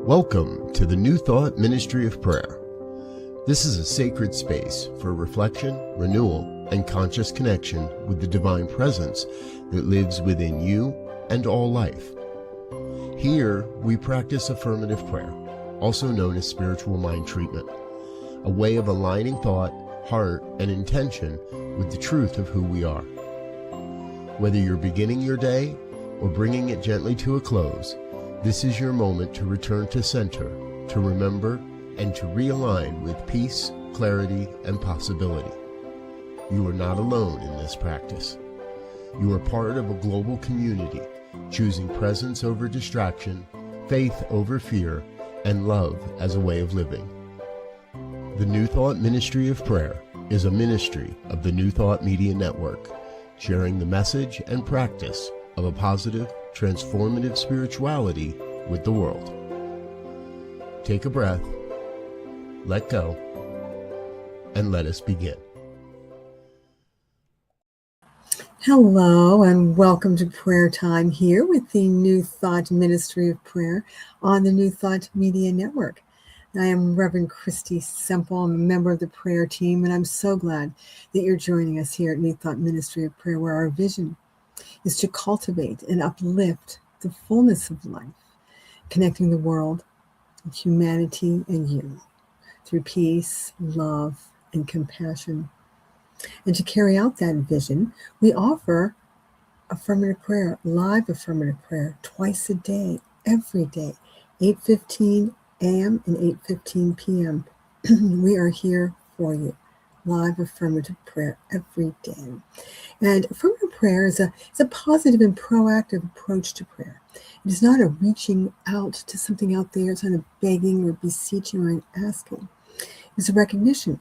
Welcome to the New Thought Ministry of Prayer. This is a sacred space for reflection, renewal, and conscious connection with the divine presence that lives within you and all life. Here, we practice affirmative prayer, also known as spiritual mind treatment, a way of aligning thought, heart, and intention with the truth of who we are. Whether you're beginning your day or bringing it gently to a close, this is your moment to return to center, to remember, and to realign with peace, clarity, and possibility. You are not alone in this practice. You are part of a global community, choosing presence over distraction, faith over fear, and love as a way of living. The New Thought Ministry of Prayer is a ministry of the New Thought Media Network, sharing the message and practice of a positive, transformative spirituality with the world. Take a breath, let go, and let us begin. Hello, and welcome to prayer time here with the New Thought Ministry of Prayer on the New Thought Media Network. I am Reverend Christy Semple. I'm a member of the prayer team, and I'm so glad that you're joining us here at New Thought Ministry of Prayer, where our vision is to cultivate and uplift the fullness of life, connecting the world, humanity, and you through peace, love, and compassion. And to carry out that vision, we offer affirmative prayer, live affirmative prayer, twice a day, every day, 8:15 a.m. and 8:15 p.m. We are here for you. Live affirmative prayer every day. And affirmative prayer is a positive and proactive approach to prayer. It is not a reaching out to something out there. It's not a begging or beseeching or an asking. It's a recognition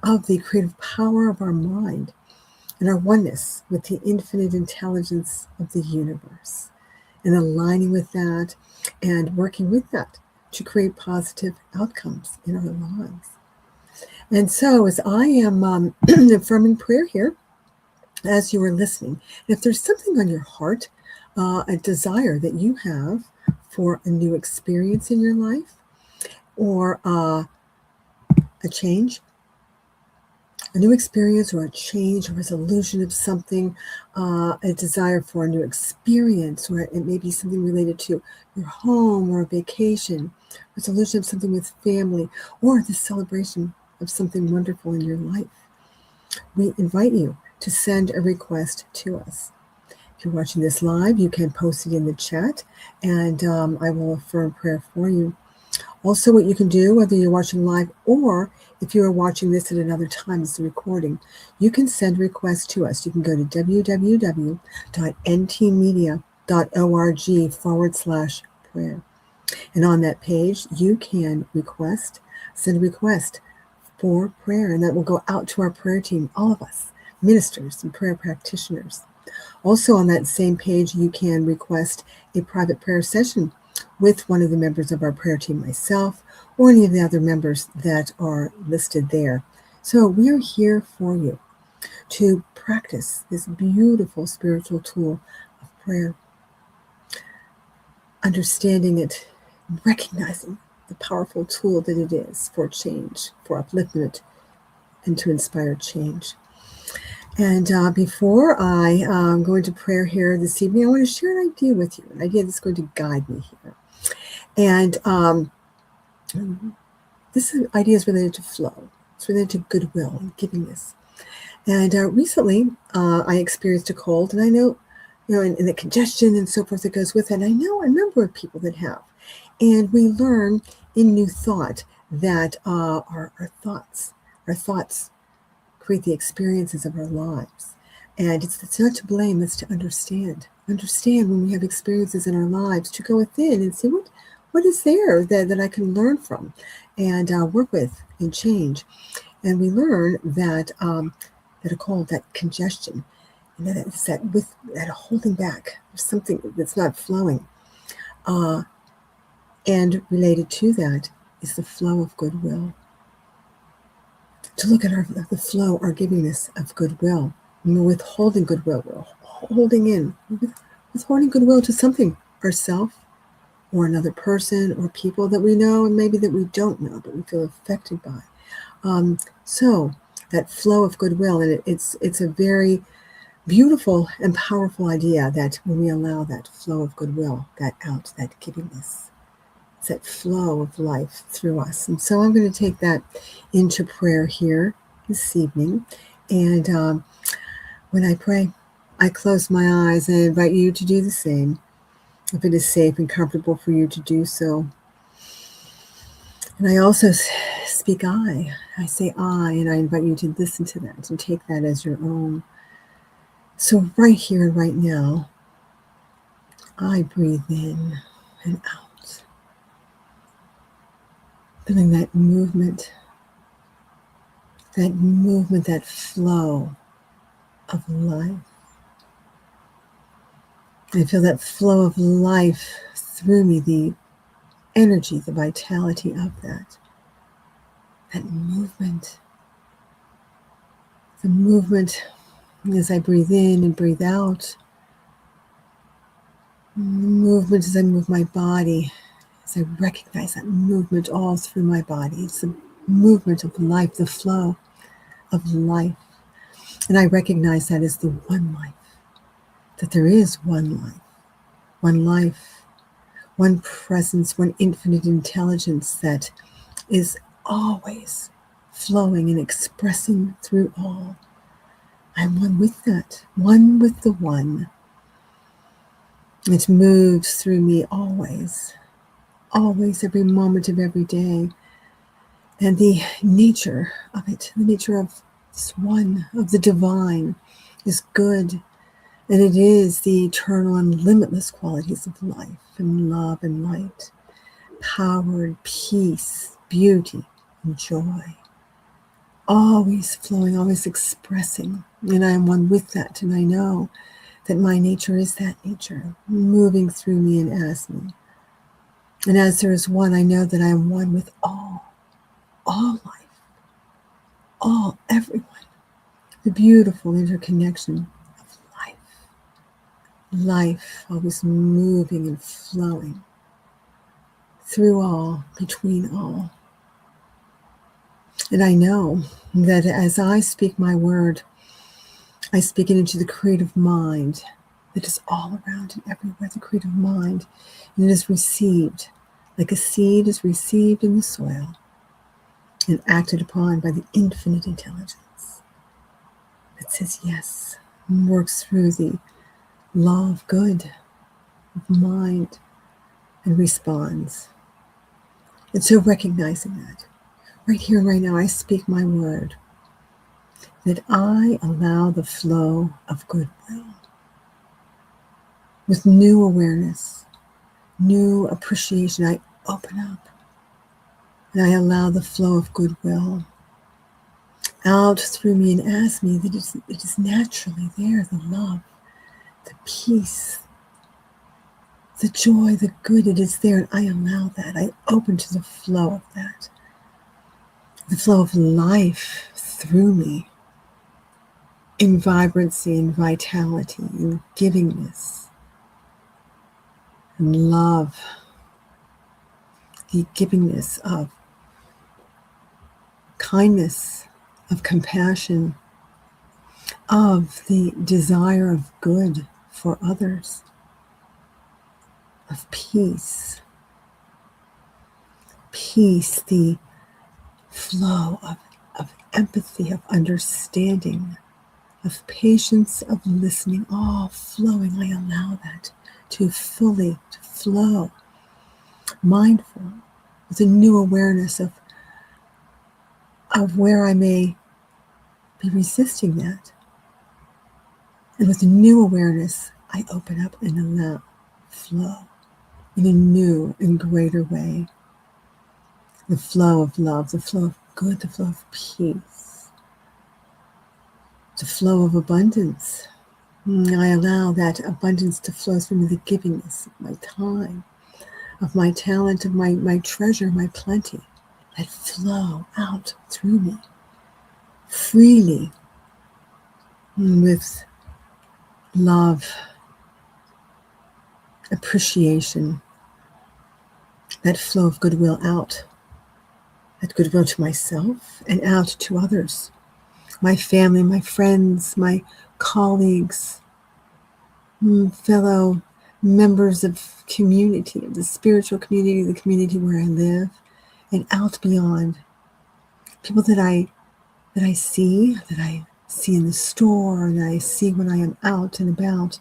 of the creative power of our mind and our oneness with the infinite intelligence of the universe, and aligning with that and working with that to create positive outcomes in our lives. And so as I am affirming prayer here, as you are listening, if there's something on your heart, a desire that you have for a new experience in your life, or a change, a new experience or a change, a resolution of something, a desire for a new experience, or it may be something related to your home or a vacation, resolution of something with family, or the celebration of something wonderful in your life, we invite you to send a request to us. If you're watching this live, you can post it in the chat, and I will affirm prayer for you. Also, what you can do, whether you're watching live or if you are watching this at another time as a recording, you can send requests to us. You can go to www.ntmedia.org/prayer. And on that page, you can send a request for prayer, and that will go out to our prayer team, all of us, ministers and prayer practitioners. Also on that same page, you can request a private prayer session with one of the members of our prayer team, myself, or any of the other members that are listed there. So we are here for you to practice this beautiful spiritual tool of prayer, understanding it, recognizing the powerful tool that it is for change, for upliftment, and to inspire change. And before I go into prayer here this evening, I want to share an idea with you, an idea that's going to guide me here. And this idea is related to flow. It's related to goodwill and givingness. And recently, I experienced a cold, and I know, and the congestion and so forth that goes with it. And I know a number of people that have. And we learn in New Thought that our thoughts create the experiences of our lives. And it's not to blame, it's to understand. Understand when we have experiences in our lives, to go within and see what is there that I can learn from and work with and change. And we learn that that a cold, that congestion, and that it's that holding back of something that's not flowing. And related to that is the flow of goodwill. To look at the flow, our givingness of goodwill. When we're withholding goodwill, we're holding in, withholding goodwill to something, ourself or another person or people that we know and maybe that we don't know, but we feel affected by. So that flow of goodwill, and it's a very beautiful and powerful idea that when we allow that flow of goodwill, that givingness, it's that flow of life through us. And so I'm going to take that into prayer here this evening. And when I pray, I close my eyes and I invite you to do the same, if it is safe and comfortable for you to do so. And I also speak I say I, and I invite you to listen to that and take that as your own. So right here and right now, I breathe in and out, feeling that movement, that flow of life. I feel that flow of life through me, the energy, the vitality of that movement. The movement as I breathe in and breathe out. The movement as I move my body, as I recognize that movement all through my body. It's the movement of life, the flow of life. And I recognize that as the one life, that there is one life, one presence, one infinite intelligence that is always flowing and expressing through all. I'm one with that, one with the one. It moves through me always, every moment of every day. And the nature of it, the nature of this one, of the divine, is good. And it is the eternal and limitless qualities of life and love and light, power and peace, beauty and joy. Always flowing, always expressing. And I am one with that. And I know that my nature is that nature, moving through me and as me. And as there is one, I know that I am one with all life, everyone. The beautiful interconnection of life. Life always moving and flowing through all, between all. And I know that as I speak my word, I speak it into the creative mind that is all around and everywhere, the creative mind. And it is received, like a seed is received in the soil and acted upon by the infinite intelligence that says yes, and works through the law of good, of mind, and responds. And so recognizing that, right here and right now, I speak my word, that I allow the flow of goodwill with new awareness, new appreciation. I open up and I allow the flow of goodwill out through me and as me, that it is naturally there, the love, the peace, the joy, the good, it is there, and I allow that. I open to the flow of that, the flow of life through me, in vibrancy and vitality, in givingness and love, the givingness of kindness, of compassion, of the desire of good for others, of peace, the flow of empathy, of understanding, of patience, of listening, all flowing. I allow that to flow, mindful, with a new awareness of where I may be resisting that. And with a new awareness, I open up and allow flow in a new and greater way. The flow of love, the flow of good, the flow of peace, the flow of abundance. I allow that abundance to flow through me, the givingness of my time, of my talent, of my treasure, my plenty, that flow out through me freely with love, appreciation, that flow of goodwill out, that goodwill to myself and out to others, my family, my friends, my colleagues, fellow members of community, of the spiritual community, the community where I live, and out beyond. People that I see in the store, and I see when I am out and about.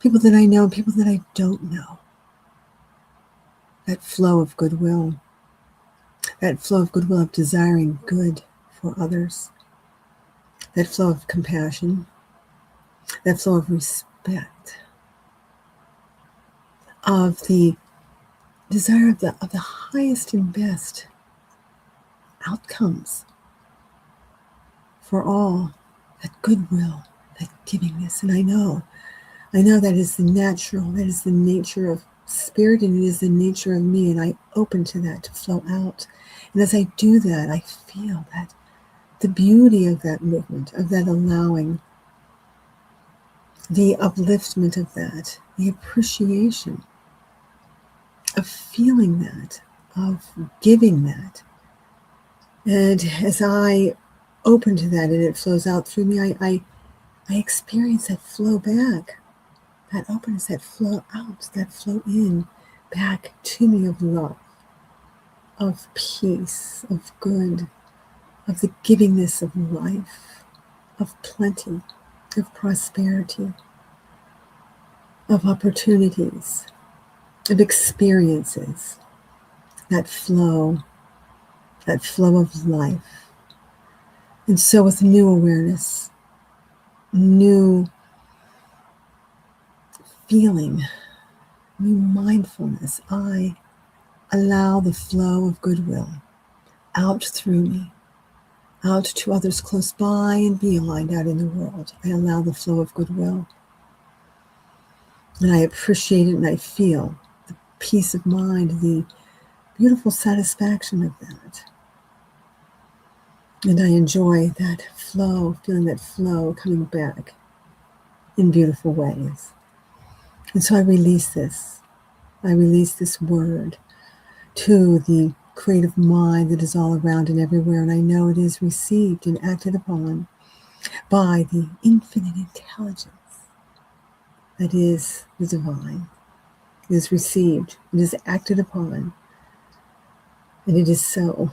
People that I know, people that I don't know. That flow of goodwill. That flow of goodwill of desiring good for others. That flow of compassion. That flow of respect. Of the desire of the highest and best outcomes for all. That goodwill, that givingness. And I know that is the natural, that is the nature of spirit, and it is the nature of me, and I open to that to flow out. And as I do that, I feel that the beauty of that movement, of that allowing, the upliftment of that, the appreciation of feeling that, of giving that. And as I open to that and it flows out through me, I experience that flow back, that openness, that flow out, that flow in, back to me of love, of peace, of good, of the givingness of life, of plenty, of prosperity, of opportunities, of experiences, that flow of life. And so with new awareness, new feeling, new mindfulness, I allow the flow of goodwill out through me, out to others close by and beyond out in the world. I allow the flow of goodwill. And I appreciate it, and I feel the peace of mind, the beautiful satisfaction of that. And I enjoy that flow, feeling that flow coming back in beautiful ways. And so I release this. I release this word to the creative mind that is all around and everywhere. And I know it is received and acted upon by the infinite intelligence that is the divine. It is received. It is acted upon. And it is so.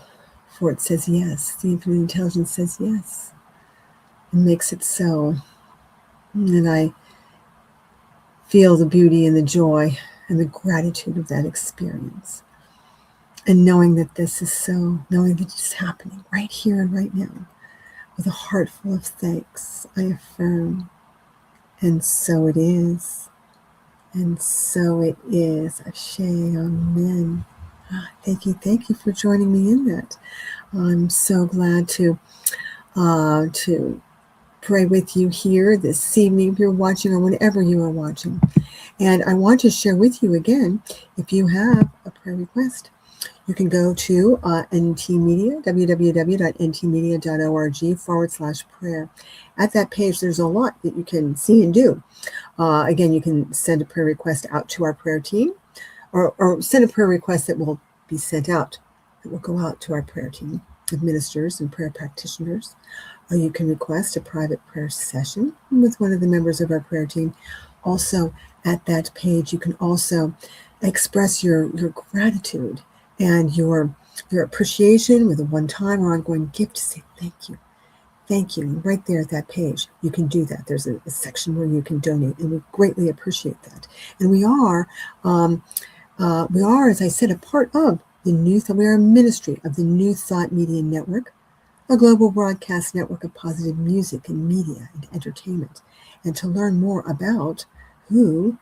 For it says yes. The infinite intelligence says yes. And makes it so. And I feel the beauty and the joy and the gratitude of that experience. And knowing that this is so, knowing that it's happening right here and right now, with a heart full of thanks, I affirm. And so it is. And so it is. Ashe, amen. Thank you for joining me in that. I'm so glad to pray with you here this evening if you're watching or whenever you are watching. And I want to share with you again, if you have a prayer request, you can go to NT Media, www.ntmedia.org/prayer. At that page, there's a lot that you can see and do. Again, you can send a prayer request out to our prayer team, or send a prayer request that will be sent out, that will go out to our prayer team of ministers and prayer practitioners. Or you can request a private prayer session with one of the members of our prayer team. Also, at that page, you can also express your gratitude and your appreciation with a one-time or ongoing gift to say thank you. Thank you. And right there at that page, you can do that. There's a section where you can donate, and we greatly appreciate that. And we are, as I said, a part of the New Thought. We are a ministry of the New Thought Media Network, a global broadcast network of positive music and media and entertainment. And to learn more about who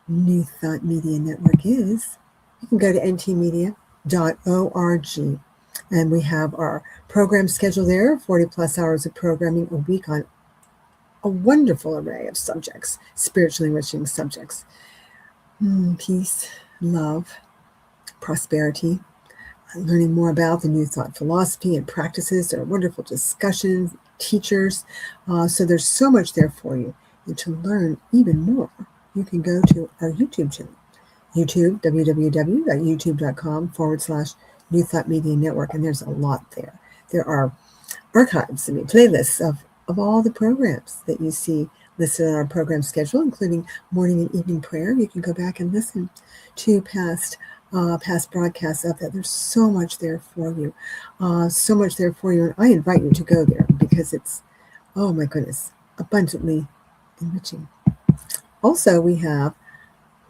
New Thought Media Network is, you can go to ntmedia.org. And we have our program schedule there, 40 plus hours of programming a week on a wonderful array of subjects, spiritually enriching subjects. Peace, love, prosperity, learning more about the New Thought philosophy and practices. There are wonderful discussions, teachers. So there's so much there for you. And to learn even more, you can go to our YouTube channel, YouTube, www.youtube.com/New Thought Media Network. And there's a lot there. There are archives, playlists of all the programs that you see listed on our program schedule, including morning and evening prayer. You can go back and listen to past broadcasts of that. There's so much there for you. So much there for you. And I invite you to go there because it's, oh my goodness, abundantly enriching. Also, we have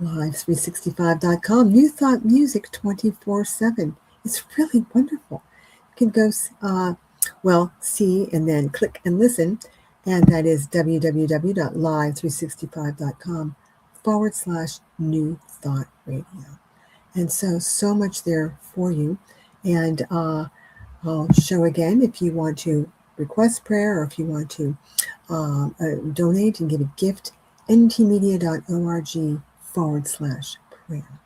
live365.com, New Thought Music 24/7. It's really wonderful. You can go see and then click and listen, and that is www.live365.com/New Thought Radio. And so much there for you. And I'll show again if you want to request prayer or if you want to donate and give a gift, ntmedia.org/prayer.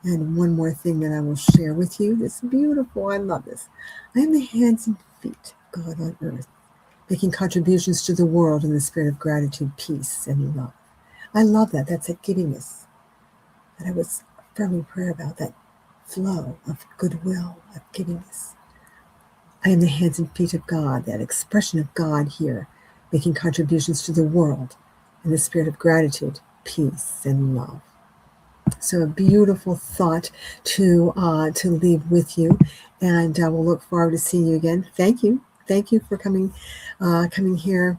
And one more thing that I will share with you. This is beautiful. I love this. I am the hands and feet of God on earth, making contributions to the world in the spirit of gratitude, peace, and love. I love that. That's that givingness that I was affirming prayer about, that flow of goodwill, of givingness. I am the hands and feet of God, that expression of God here, making contributions to the world in the spirit of gratitude, peace, and love. So a beautiful thought to leave with you, and we'll look forward to seeing you again. Thank you for coming here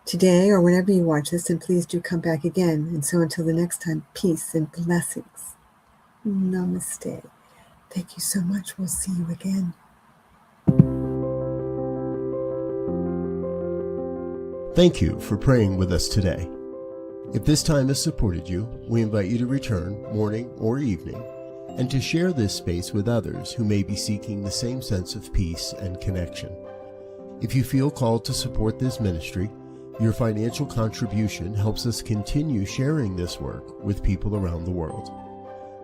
today or whenever you watch this, and please do come back again. And so until the next time, peace and blessings. Namaste. Thank you so much. We'll see you again. Thank you for praying with us today. If this time has supported you, we invite you to return morning or evening and to share this space with others who may be seeking the same sense of peace and connection. If you feel called to support this ministry, your financial contribution helps us continue sharing this work with people around the world.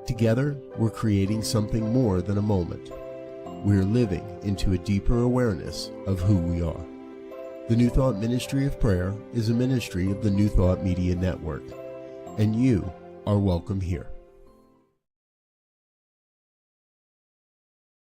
Together, we're creating something more than a moment. We're living into a deeper awareness of who we are. The New Thought Ministry of Prayer is a ministry of the New Thought Media Network, and you are welcome here.